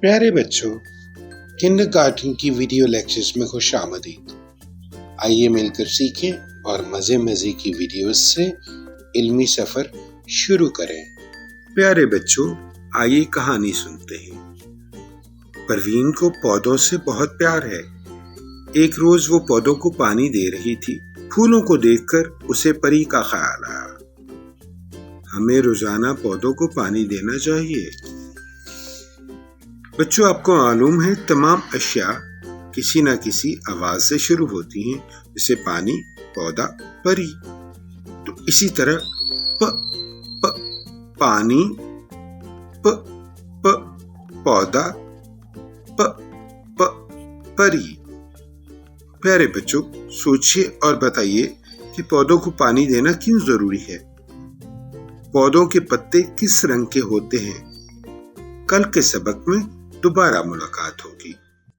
پیارے بچوں، کنڈرگارٹن کی ویڈیو لیکچرز میں خوش آمدید۔ آئیے مل کر سیکھیں اور مزے کی ویڈیوز سے علمی سفر شروع کریں۔ پیارے بچوں، آئیے کہانی سنتے ہیں۔ پروین کو پودوں سے بہت پیار ہے۔ ایک روز وہ پودوں کو پانی دے رہی تھی۔ پھولوں کو دیکھ کر اسے پری کا خیال آیا۔ ہمیں روزانہ پودوں کو پانی دینا چاہیے۔ بچوں، آپ کو معلوم ہے تمام اشیاء کسی نہ کسی آواز سے شروع ہوتی ہیں، جیسے پانی، پودا، پری۔ تو اسی طرح پانی، پودا، پری۔ پیارے بچوں، سوچئے اور بتائیے کہ پودوں کو پانی دینا کیوں ضروری ہے؟ پودوں کے پتے کس رنگ کے ہوتے ہیں؟ کل کے سبق میں دوبارہ ملاقات ہوگی۔